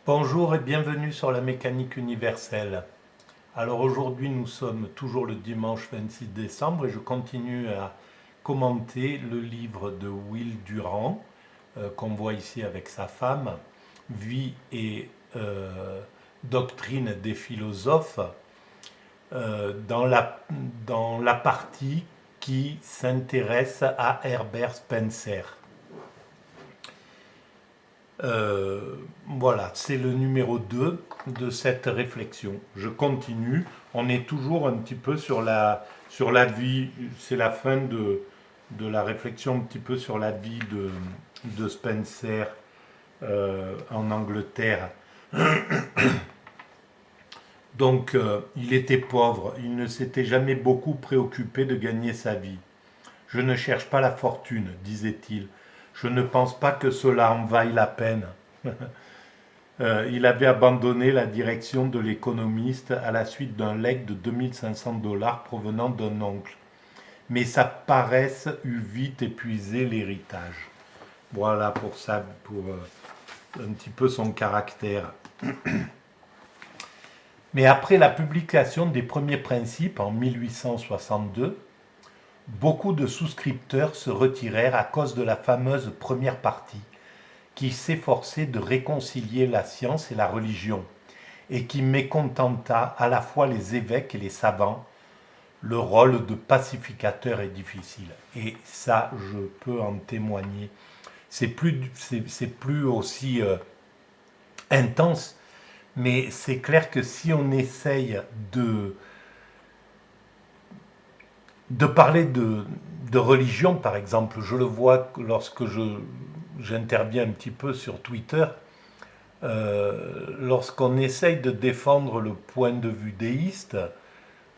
Bonjour et bienvenue sur la mécanique universelle. Alors aujourd'hui nous sommes toujours le dimanche 26 décembre et je continue à commenter le livre de Will Durant qu'on voit ici avec sa femme, Vie et doctrine des philosophes, dans la partie qui s'intéresse à Herbert Spencer. Voilà, c'est le numéro 2 de cette réflexion. Je continue. On est toujours un petit peu sur la vie. C'est la fin de la réflexion un petit peu sur la vie de Spencer en Angleterre. Donc, il était pauvre. Il ne s'était jamais beaucoup préoccupé de gagner sa vie. Je ne cherche pas la fortune, disait-il. Je ne pense pas que cela en vaille la peine. Il avait abandonné la direction de l'économiste à la suite d'un legs de 2500 $ provenant d'un oncle. Mais sa paresse eut vite épuisé l'héritage. Voilà pour ça, pour un petit peu son caractère. Mais après la publication des premiers principes en 1862, beaucoup de souscripteurs se retirèrent à cause de la fameuse première partie, qui s'efforçait de réconcilier la science et la religion, et qui mécontenta à la fois les évêques et les savants. Le rôle de pacificateur est difficile. Et ça, je peux en témoigner. C'est plus aussi intense, mais c'est clair que si on essaye de parler de religion, par exemple, je le vois lorsque j'interviens un petit peu sur Twitter, lorsqu'on essaye de défendre le point de vue déiste,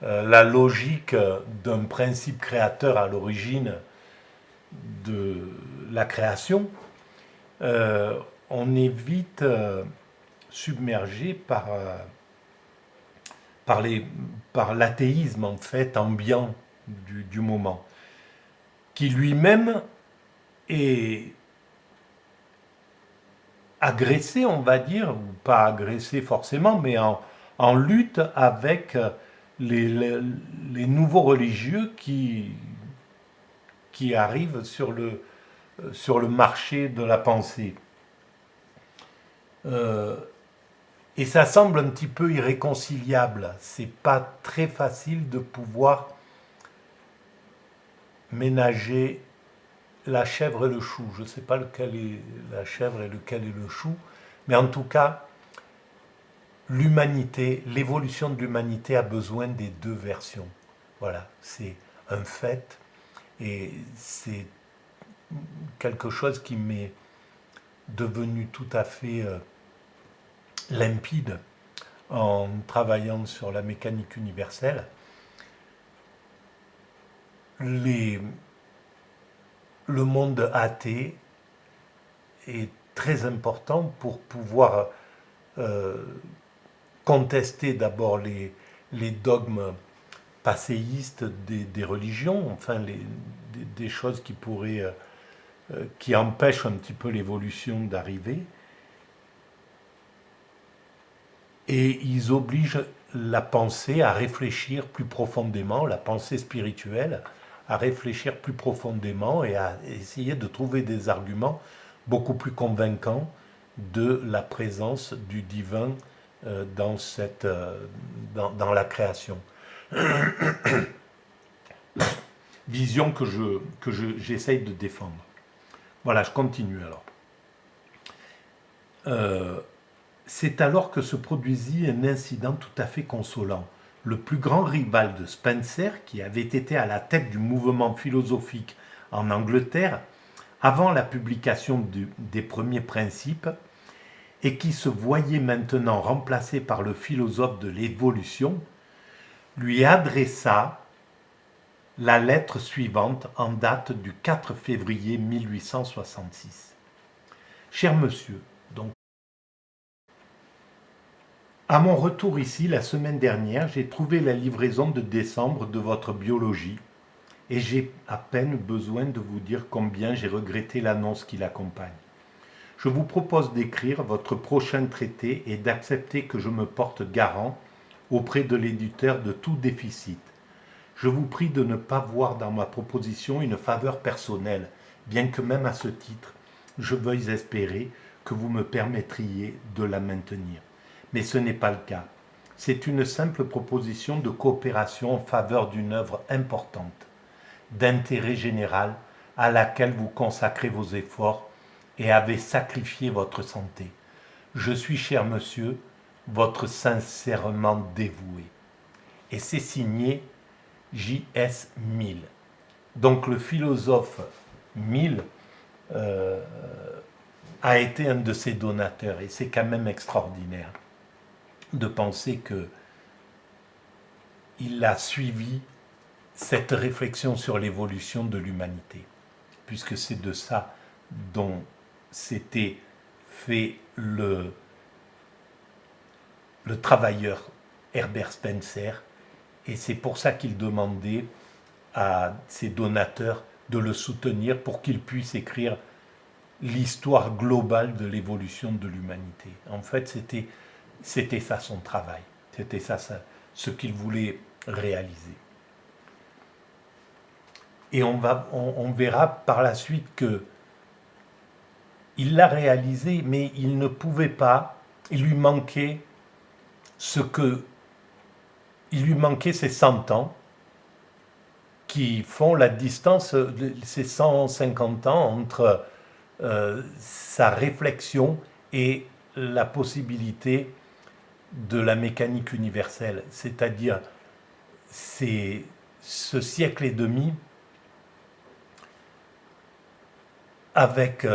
la logique d'un principe créateur à l'origine de la création, on est vite submergé par, les, par l'athéisme en fait ambiant du moment, qui lui-même est agressé, on va dire, ou pas agressé forcément, mais en lutte avec les nouveaux religieux qui arrivent sur le marché de la pensée. Euh, et ça semble un petit peu irréconciliable. C'est pas très facile de pouvoir ménager la chèvre et le chou. Je ne sais pas lequel est la chèvre et lequel est le chou, mais en tout cas, l'humanité, l'évolution de l'humanité a besoin des deux versions. Voilà, c'est un fait et c'est quelque chose qui m'est devenu tout à fait limpide en travaillant sur la mécanique universelle. Les, le monde athée est très important pour pouvoir euh, contester d'abord les dogmes passéistes des religions, enfin des choses qui pourraient, qui empêchent un petit peu l'évolution d'arriver, et ils obligent la pensée à réfléchir plus profondément, la pensée spirituelle, à réfléchir plus profondément et à essayer de trouver des arguments beaucoup plus convaincants de la présence du divin dans la création. Vision j'essaye de défendre. Voilà, je continue alors. Euh, C'est alors que se produisit un incident tout à fait consolant. Le plus grand rival de Spencer, qui avait été à la tête du mouvement philosophique en Angleterre avant la publication des premiers principes, et qui se voyait maintenant remplacé par le philosophe de l'évolution, lui adressa la lettre suivante en date du 4 février 1866. Cher monsieur, donc à mon retour ici la semaine dernière, j'ai trouvé la livraison de décembre de votre biologie et j'ai à peine besoin de vous dire combien j'ai regretté l'annonce qui l'accompagne. Je vous propose d'écrire votre prochain traité et d'accepter que je me porte garant auprès de l'éditeur de tout déficit. Je vous prie de ne pas voir dans ma proposition une faveur personnelle, bien que même à ce titre, je veuille espérer que vous me permettriez de la maintenir. Mais ce n'est pas le cas. C'est une simple proposition de coopération en faveur d'une œuvre importante, d'intérêt général, à laquelle vous consacrez vos efforts et avez sacrifié votre santé. Je suis, cher monsieur, votre sincèrement dévoué. Et c'est signé J.S. Mill. Donc le philosophe Mill a été un de ses donateurs, et c'est quand même extraordinaire de penser qu'il a suivi cette réflexion sur l'évolution de l'humanité, puisque c'est de ça dont s'était fait le travailleur Herbert Spencer, et c'est pour ça qu'il demandait à ses donateurs de le soutenir pour qu'il puisse écrire l'histoire globale de l'évolution de l'humanité. En fait, c'était ça son travail, c'était ça ce qu'il voulait réaliser. Et on verra par la suite que il l'a réalisé, mais il ne pouvait pas, il lui manquait ces 100 ans qui font la distance, ces 150 ans entre sa réflexion et la possibilité de la mécanique universelle, c'est-à-dire ce siècle et demi avec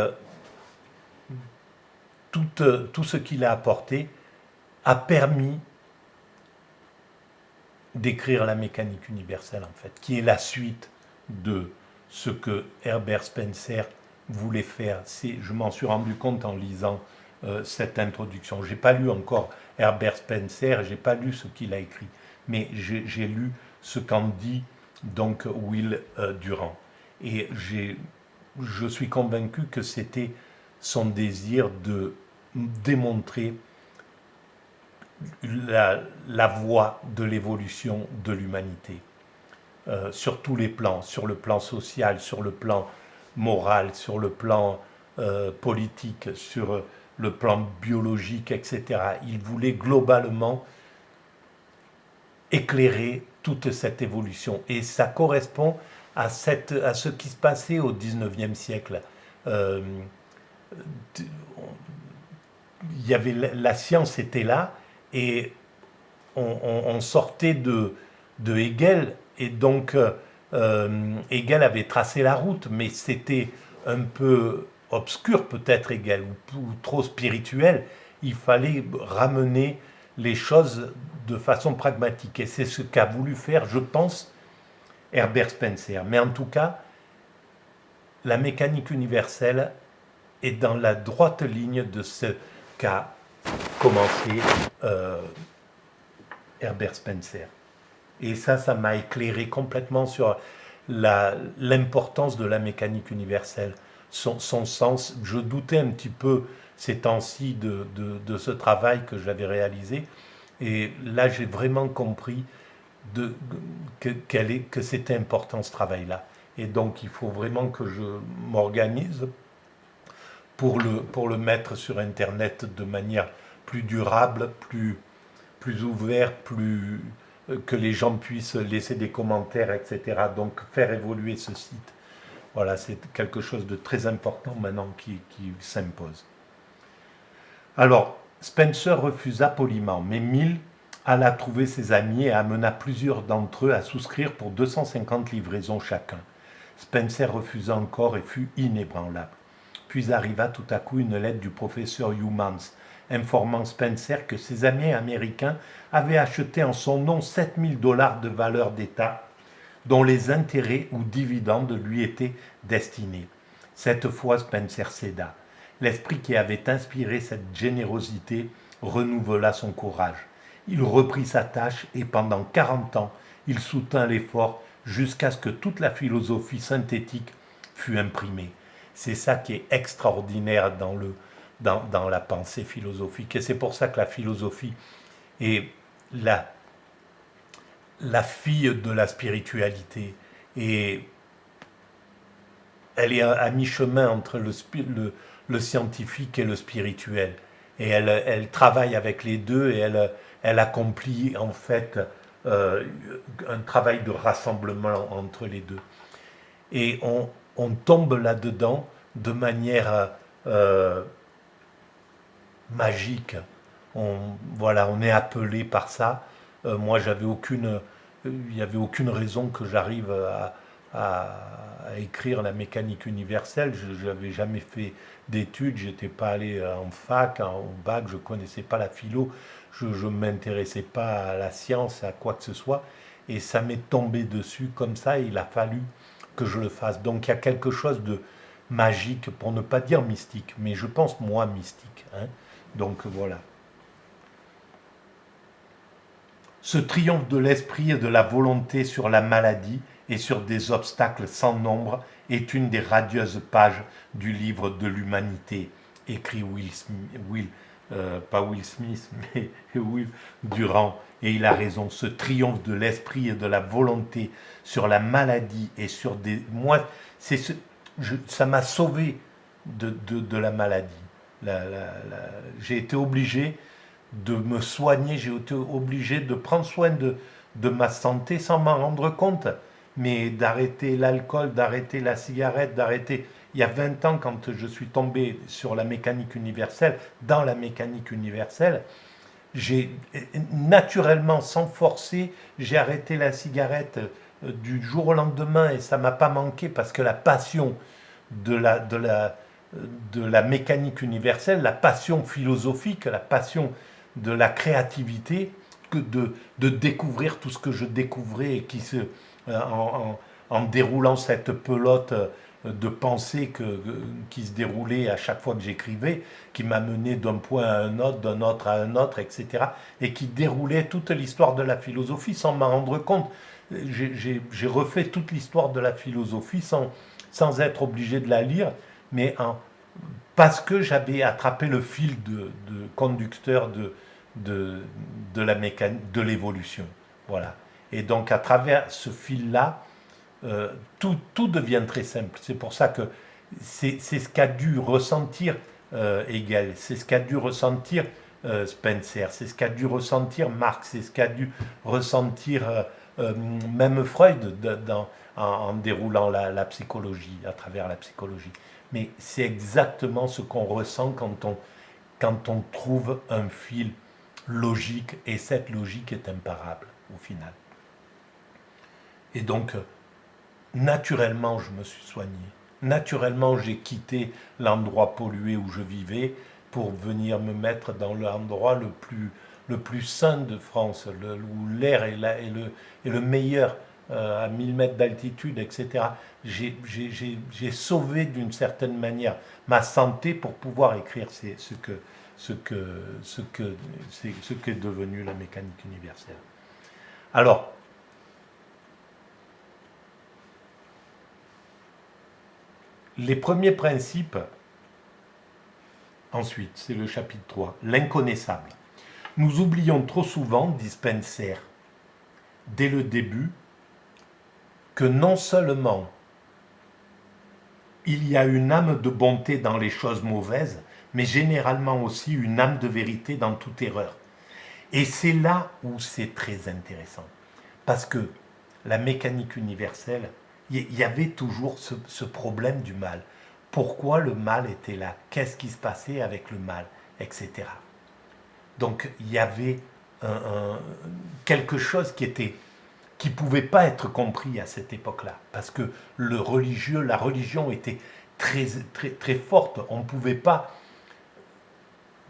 tout ce qu'il a apporté a permis d'écrire la mécanique universelle, en fait, qui est la suite de ce que Herbert Spencer voulait faire. Je m'en suis rendu compte en lisant cette introduction. Je n'ai pas lu encore Herbert Spencer, je n'ai pas lu ce qu'il a écrit, mais j'ai lu ce qu'en dit donc Will Durant. Et je suis convaincu que c'était son désir de démontrer la voie de l'évolution de l'humanité, sur tous les plans, sur le plan social, sur le plan moral, sur le plan politique, sur le plan biologique, etc. Il voulait globalement éclairer toute cette évolution. Et ça correspond à ce qui se passait au XIXe siècle. Il y avait, la science était là, et on sortait de Hegel, et donc Hegel avait tracé la route, mais c'était un peu obscur peut-être Hegel, ou trop spirituel. Il fallait ramener les choses de façon pragmatique, et c'est ce qu'a voulu faire, je pense, Herbert Spencer. Mais en tout cas, la mécanique universelle est dans la droite ligne de ce qu'a commencé Herbert Spencer. Et ça m'a éclairé complètement sur l'importance de la mécanique universelle, son sens. Je doutais un petit peu ces temps-ci de ce travail que j'avais réalisé, et là j'ai vraiment compris que c'était important, ce travail-là. Et donc il faut vraiment que je m'organise pour le mettre sur Internet de manière plus durable, plus ouvert, que les gens puissent laisser des commentaires, etc. Donc faire évoluer ce site. Voilà, c'est quelque chose de très important maintenant qui s'impose. Alors, Spencer refusa poliment, mais Mill alla trouver ses amis et amena plusieurs d'entre eux à souscrire pour 250 livraisons chacun. Spencer refusa encore et fut inébranlable. Puis arriva tout à coup une lettre du professeur Humans, informant Spencer que ses amis américains avaient acheté en son nom 7000 $ de valeur d'État, dont les intérêts ou dividendes lui étaient destinés. Cette fois, Spencer céda. L'esprit qui avait inspiré cette générosité renouvela son courage. Il reprit sa tâche et pendant 40 ans, il soutint l'effort jusqu'à ce que toute la philosophie synthétique fût imprimée. C'est ça qui est extraordinaire dans la pensée philosophique. Et c'est pour ça que la philosophie est la fille de la spiritualité. Et elle est à mi-chemin entre le scientifique et le spirituel. Et elle travaille avec les deux et elle accomplit en fait euh, un travail de rassemblement entre les deux. Et on tombe là-dedans de manière euh, magique. Voilà, on est appelé par ça. Moi, il n'y avait aucune raison que j'arrive à écrire la mécanique universelle. Je n'avais jamais fait d'études, j'étais pas allé en fac, au bac, je connaissais pas la philo, je ne m'intéressais pas à la science, à quoi que ce soit. Et ça m'est tombé dessus comme ça, et il a fallu que je le fasse. Donc il y a quelque chose de magique, pour ne pas dire mystique, mais je pense moi mystique, hein. Donc voilà. Ce triomphe de l'esprit et de la volonté sur la maladie et sur des obstacles sans nombre est une des radieuses pages du livre de l'humanité, écrit pas Will Smith, mais Will Durand. Et il a raison, ce triomphe de l'esprit et de la volonté sur la maladie et sur des... Moi, ça m'a sauvé de la maladie. J'ai été obligé de me soigner, j'ai été obligé de prendre soin de ma santé sans m'en rendre compte, mais d'arrêter l'alcool, d'arrêter la cigarette, d'arrêter... Il y a 20 ans, quand je suis tombé sur la mécanique universelle, dans la mécanique universelle, j'ai naturellement, sans forcer, j'ai arrêté la cigarette du jour au lendemain et ça m'a pas manqué parce que la passion de la mécanique universelle, la passion philosophique, la passion de la créativité, que de découvrir tout ce que je découvrais et en déroulant cette pelote de pensée qui se déroulait à chaque fois que j'écrivais, qui m'a mené d'un point à un autre, d'un autre à un autre, etc. Et qui déroulait toute l'histoire de la philosophie sans m'en rendre compte. J'ai refait toute l'histoire de la philosophie sans être obligé de la lire, mais parce que j'avais attrapé le fil de conducteur de la mécanique, de l'évolution. Voilà. Et donc à travers ce fil-là, tout devient très simple. C'est pour ça que c'est ce qu'a dû ressentir Hegel, c'est ce qu'a dû ressentir Spencer, c'est ce qu'a dû ressentir Marx, c'est ce qu'a dû ressentir même Freud en déroulant la psychologie, à travers la psychologie. Mais c'est exactement ce qu'on ressent quand on trouve un fil logique, et cette logique est imparable au final. Et donc, naturellement, je me suis soigné. Naturellement, j'ai quitté l'endroit pollué où je vivais pour venir me mettre dans l'endroit le plus sain de France, où l'air est le meilleur, à 1000 mètres d'altitude, etc. J'ai sauvé d'une certaine manière ma santé pour pouvoir écrire ce qu'est devenu la mécanique universelle. Alors, les premiers principes, ensuite, c'est le chapitre 3, l'inconnaissable. Nous oublions trop souvent, dit Spencer, dès le début, que non seulement il y a une âme de bonté dans les choses mauvaises, mais généralement aussi une âme de vérité dans toute erreur. Et c'est là où c'est très intéressant. Parce que la mécanique universelle, il y avait toujours ce problème du mal. Pourquoi le mal était là? Qu'est-ce qui se passait avec le mal? Etc. Donc il y avait quelque chose qui pouvait pas être compris à cette époque-là, parce que la religion était très, très, très forte. On ne pouvait pas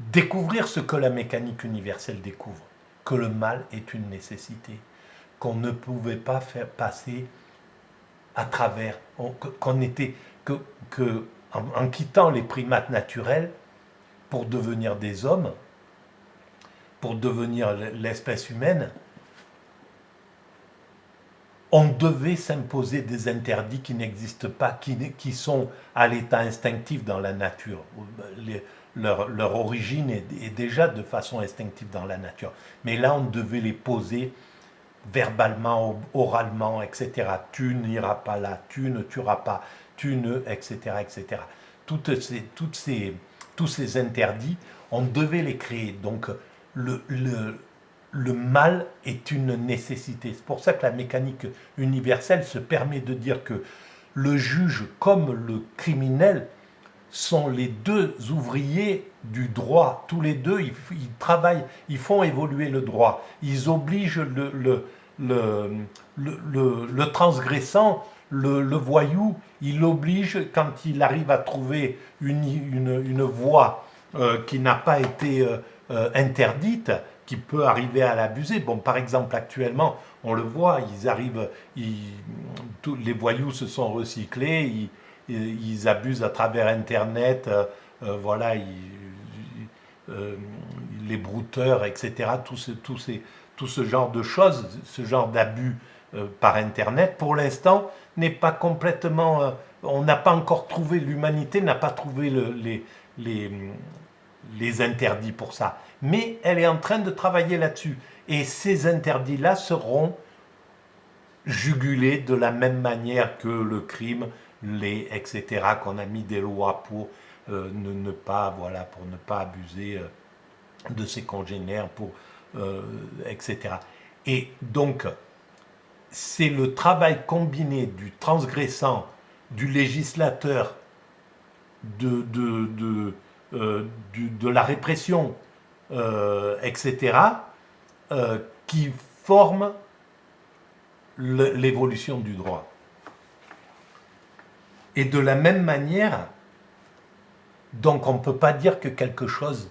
découvrir ce que la mécanique universelle découvre, que le mal est une nécessité, qu'on ne pouvait pas faire passer à travers, en quittant les primates naturels pour devenir des hommes, pour devenir l'espèce humaine, on devait s'imposer des interdits qui n'existent pas, qui sont à l'état instinctif dans la nature. leur origine est déjà de façon instinctive dans la nature. Mais là, on devait les poser verbalement, oralement, etc. Tu n'iras pas là, tu ne tueras pas, tu ne, etc., etc. Tous ces interdits, on devait les créer. Donc, le, le, le mal est une nécessité. C'est pour ça que la mécanique universelle se permet de dire que le juge comme le criminel sont les deux ouvriers du droit. Tous les deux, ils travaillent, ils font évoluer le droit. Ils obligent le transgressant, le voyou, il l'oblige, quand il arrive à trouver une voie qui n'a pas été interdite, qui peut arriver à l'abuser. Bon, par exemple, actuellement, on le voit, tous les voyous se sont recyclés, ils abusent à travers Internet, voilà, les brouteurs, etc. Tout ce genre de choses, ce genre d'abus par Internet, pour l'instant, n'est pas complètement. On n'a pas encore trouvé, l'humanité n'a pas trouvé les, les interdits pour ça. Mais elle est en train de travailler là-dessus. Et ces interdits-là seront jugulés de la même manière que le crime, etc., qu'on a mis des lois pour ne pas, voilà, pour ne pas abuser de ses congénères, etc. Et donc, c'est le travail combiné du transgressant, du législateur, de la répression, etc., qui forme l'évolution du droit. Et de la même manière, donc on ne peut pas dire que quelque chose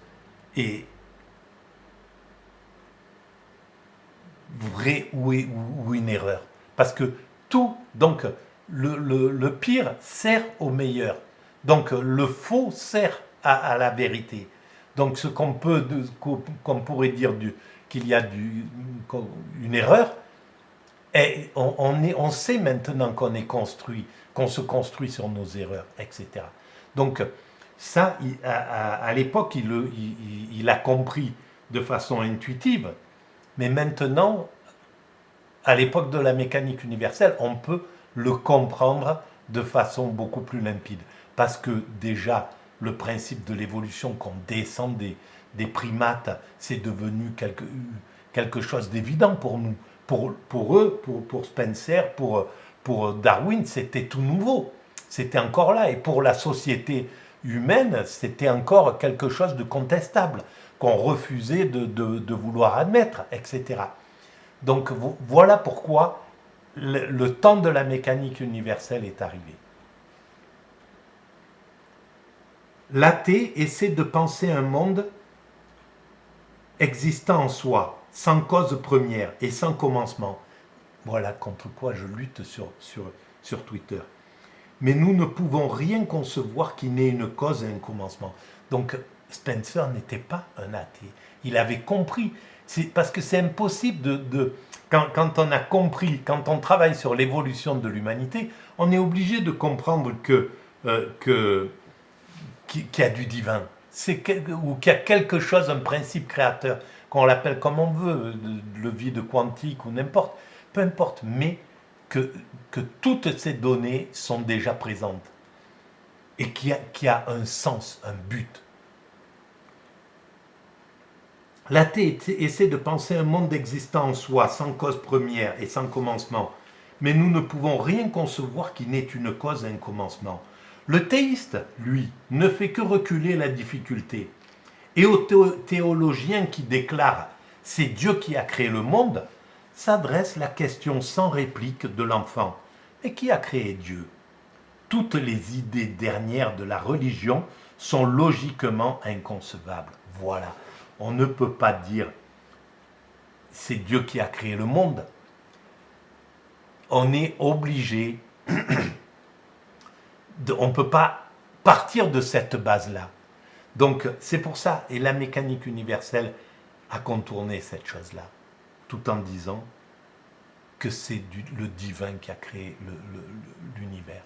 est vrai ou une erreur. Parce que tout, donc le pire sert au meilleur. Donc le faux sert à la vérité. Donc ce qu'on pourrait dire qu'il y a une erreur, on sait maintenant qu'on est construit, qu'on se construit sur nos erreurs, etc. Donc ça, à l'époque, il a compris de façon intuitive, mais maintenant, à l'époque de la mécanique universelle, on peut le comprendre de façon beaucoup plus limpide. Parce que déjà, le principe de l'évolution, qu'on descend des primates, c'est devenu quelque chose d'évident pour nous. Pour eux, pour Spencer, pour Darwin, c'était tout nouveau. C'était encore là. Et pour la société humaine, c'était encore quelque chose de contestable, qu'on refusait de vouloir admettre, etc. Donc voilà pourquoi le temps de la mécanique universelle est arrivé. L'athée essaie de penser un monde existant en soi, sans cause première et sans commencement. Voilà contre quoi je lutte sur Twitter. Mais nous ne pouvons rien concevoir qui n'ait une cause et un commencement. Donc Spencer n'était pas un athée. Il avait compris. Parce que c'est impossible quand on a compris, quand on travaille sur l'évolution de l'humanité, on est obligé de comprendre qu'il y a du divin, ou qu'il y a quelque chose, un principe créateur, qu'on l'appelle comme on veut, le vide quantique ou n'importe, peu importe, mais que toutes ces données sont déjà présentes et qu'il y a un sens, un but. L'athée essaie de penser un monde existant en soi, sans cause première et sans commencement, mais nous ne pouvons rien concevoir qui n'ait une cause et un commencement. Le théiste, lui, ne fait que reculer la difficulté. Et au théologien qui déclare « c'est Dieu qui a créé le monde », s'adresse la question sans réplique de l'enfant « mais qui a créé Dieu ?» Toutes les idées dernières de la religion sont logiquement inconcevables. Voilà. On ne peut pas dire c'est Dieu qui a créé le monde. On est obligé, on ne peut pas partir de cette base-là. Donc c'est pour ça, et la mécanique universelle a contourné cette chose-là, tout en disant que c'est le divin qui a créé l'univers,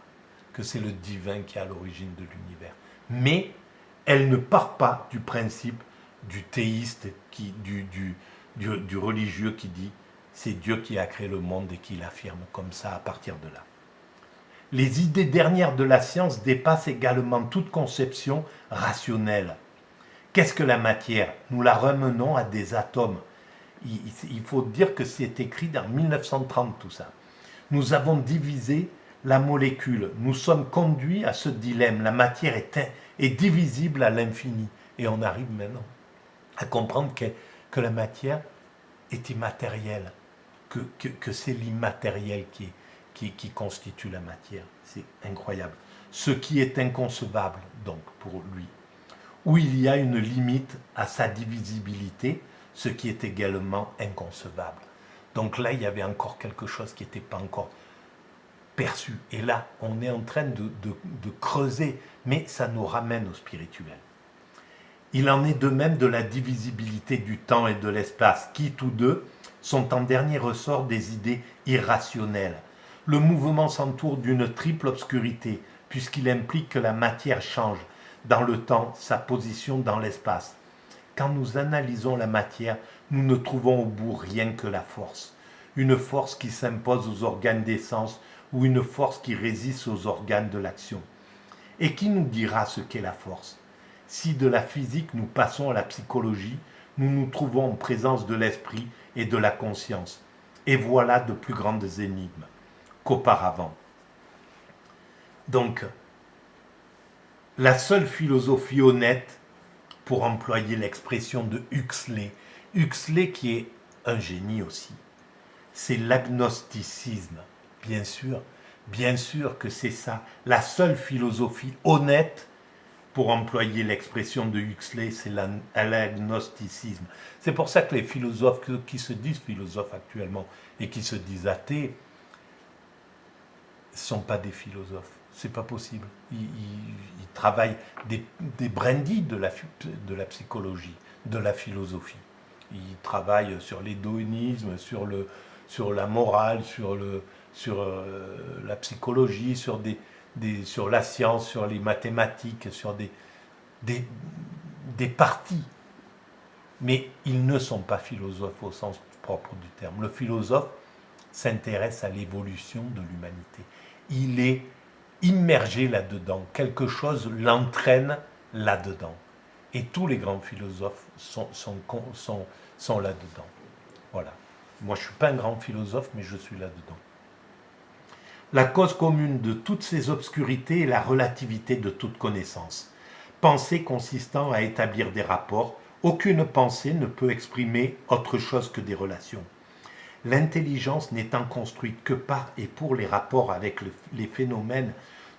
que c'est le divin qui est à l'origine de l'univers. Mais Elle ne part pas du principe du théiste, du religieux qui dit c'est Dieu qui a créé le monde et qui l'affirme comme ça à partir de là. Les idées dernières de la science dépassent également toute conception rationnelle. Qu'est-ce que la matière? Nous la ramenons à des atomes. Il faut dire que c'est écrit dans 1930 tout ça. Nous avons divisé la molécule. Nous sommes conduits à ce dilemme. La matière est divisible à l'infini. Et on arrive maintenant à comprendre que la matière est immatérielle, que c'est l'immatériel qui constitue la matière. C'est incroyable. Ce qui est inconcevable, donc, pour lui. Où il y a une limite à sa divisibilité, ce qui est également inconcevable. Donc là, il y avait encore quelque chose qui n'était pas encore perçu. Et là, on est en train de creuser, mais ça nous ramène au spirituel. Il en est de même de la divisibilité du temps et de l'espace, qui, tous deux, sont en dernier ressort des idées irrationnelles. Le mouvement s'entoure d'une triple obscurité, puisqu'il implique que la matière change, dans le temps, sa position dans l'espace. Quand nous analysons la matière, nous ne trouvons au bout rien que la force. Une force qui s'impose aux organes des sens ou une force qui résiste aux organes de l'action. Et qui nous dira ce qu'est la force? Si de la physique nous passons à la psychologie, nous nous trouvons en présence de l'esprit et de la conscience. Et voilà de plus grandes énigmes qu'auparavant. Donc, la seule philosophie honnête, pour employer l'expression de Huxley qui est un génie aussi, c'est l'agnosticisme. Bien sûr que c'est ça. La seule philosophie honnête, pour employer l'expression de Huxley, c'est l'agnosticisme. C'est pour ça que les philosophes qui se disent philosophes actuellement et qui se disent athées ne sont pas des philosophes. C'est pas possible. Ils travaillent des brindilles de la psychologie, de la philosophie. Ils travaillent sur l'hédonisme, sur la morale, sur la psychologie, sur la science, sur les mathématiques, sur des parties. Mais ils ne sont pas philosophes au sens propre du terme. Le philosophe s'intéresse à l'évolution de l'humanité. Il est immergé là-dedans. Quelque chose l'entraîne là-dedans. Et tous les grands philosophes sont là-dedans. Voilà. Moi, je ne suis pas un grand philosophe, mais je suis là-dedans. La cause commune de toutes ces obscurités est la relativité de toute connaissance. Pensée consistant à établir des rapports, aucune pensée ne peut exprimer autre chose que des relations. L'intelligence n'étant construite que par et pour les rapports avec les phénomènes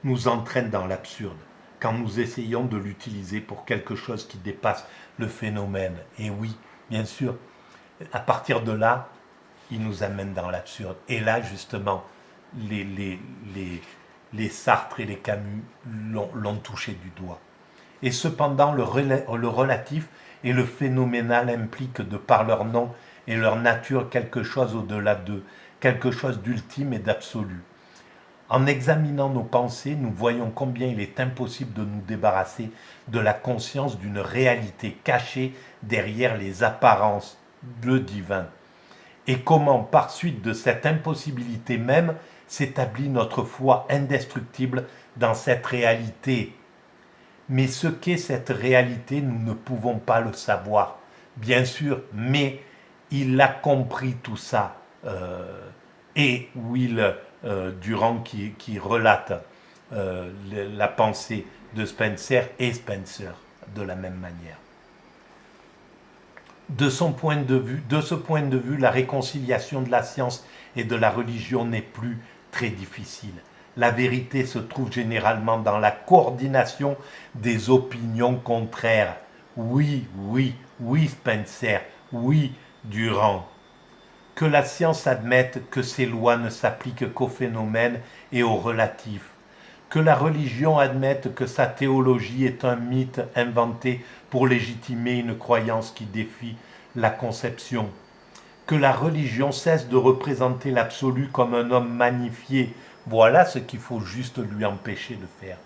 nous entraîne dans l'absurde, quand nous essayons de l'utiliser pour quelque chose qui dépasse le phénomène. Et oui, bien sûr, à partir de là, il nous amène dans l'absurde. Et là, justement, les Sartre et les Camus l'ont touché du doigt. Et cependant, le relatif et le phénoménal impliquent, de par leur nom et leur nature, quelque chose au-delà d'eux, quelque chose d'ultime et d'absolu. En examinant nos pensées, nous voyons combien il est impossible de nous débarrasser de la conscience d'une réalité cachée derrière les apparences, le divin. Et comment, par suite de cette impossibilité même, s'établit notre foi indestructible dans cette réalité. Mais ce qu'est cette réalité, nous ne pouvons pas le savoir, bien sûr, mais il a compris tout ça. Et Will Durant qui relate la pensée de Spencer et Spencer de la même manière. De ce point de vue, la réconciliation de la science et de la religion n'est plus très difficile. La vérité se trouve généralement dans la coordination des opinions contraires. Oui, Spencer, oui, Durand. Que la science admette que ces lois ne s'appliquent qu'aux phénomènes et aux relatifs. Que la religion admette que sa théologie est un mythe inventé pour légitimer une croyance qui défie la conception. Que la religion cesse de représenter l'absolu comme un homme magnifié. Voilà ce qu'il faut juste lui empêcher de faire.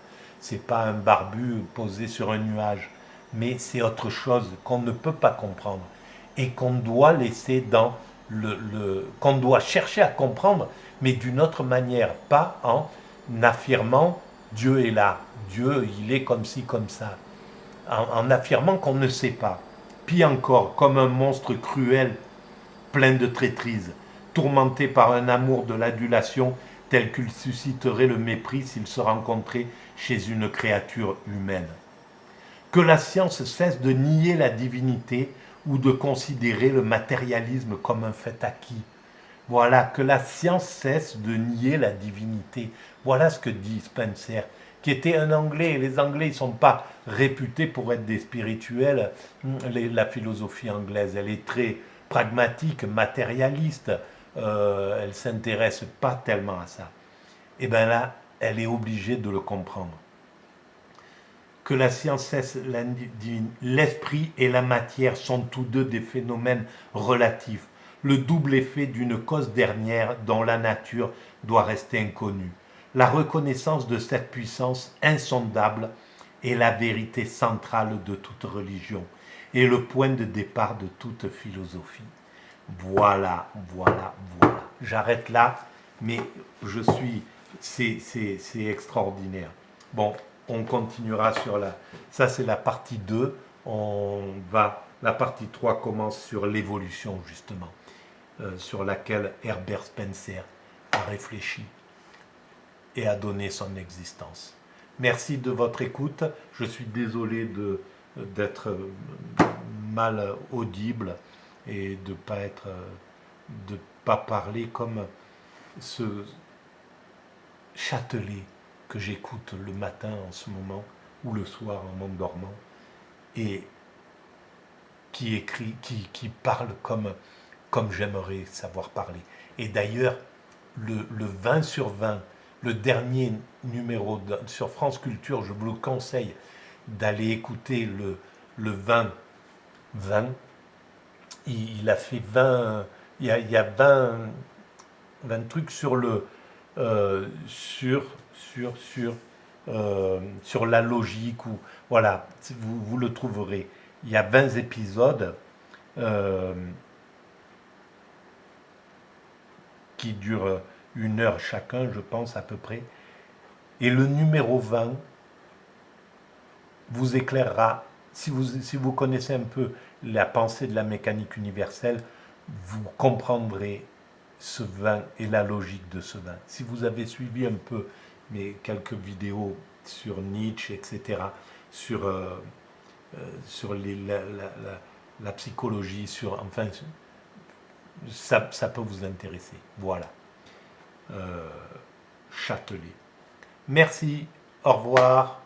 c'est pas un barbu posé sur un nuage, mais c'est autre chose qu'on ne peut pas comprendre et qu'on doit laisser dans qu'on doit chercher à comprendre, mais d'une autre manière, pas en affirmant Dieu est là, Dieu il est comme ci, comme ça, en affirmant qu'on ne sait pas. Puis encore, comme un monstre cruel, plein de traîtrise, tourmenté par un amour de l'adulation tel qu'il susciterait le mépris s'il se rencontrait chez une créature humaine. Que la science cesse de nier la divinité ou de considérer le matérialisme comme un fait acquis. Voilà, que la science cesse de nier la divinité. Voilà ce que dit Spencer, qui était un Anglais. Et les Anglais, ils ne sont pas réputés pour être des spirituels. La philosophie anglaise, elle est très pragmatique, matérialiste. Elle ne s'intéresse pas tellement à ça. Et bien là, elle est obligée de le comprendre. Que la science cesse la divine. L'esprit et la matière sont tous deux des phénomènes relatifs, le double effet d'une cause dernière dont la nature doit rester inconnue. La reconnaissance de cette puissance insondable est la vérité centrale de toute religion et le point de départ de toute philosophie. Voilà, voilà, voilà. J'arrête là, mais c'est extraordinaire. Bon, on continuera sur la, ça c'est la partie 2. La partie 3 commence sur l'évolution justement, sur laquelle Herbert Spencer a réfléchi et a donné son existence. Merci de votre écoute. Je suis désolé d'être mal audible et de pas parler comme ce Châtelet que j'écoute le matin en ce moment ou le soir en m'endormant et qui écrit, qui parle comme j'aimerais savoir parler. Et d'ailleurs, le 20 sur 20, le dernier numéro sur France Culture, je vous le conseille d'aller écouter le 20. Il a fait 20, il y a 20 trucs sur sur la logique ou voilà, vous le trouverez. Il y a 20 épisodes qui durent 1 heure chacun, je pense à peu près. Et le numéro 20 vous éclairera, si vous connaissez un peu la pensée de la mécanique universelle, vous comprendrez ce vin et la logique de ce vin. Si vous avez suivi un peu mes quelques vidéos sur Nietzsche, etc., sur la psychologie, enfin, ça peut vous intéresser. Voilà. Châtelet. Merci, au revoir.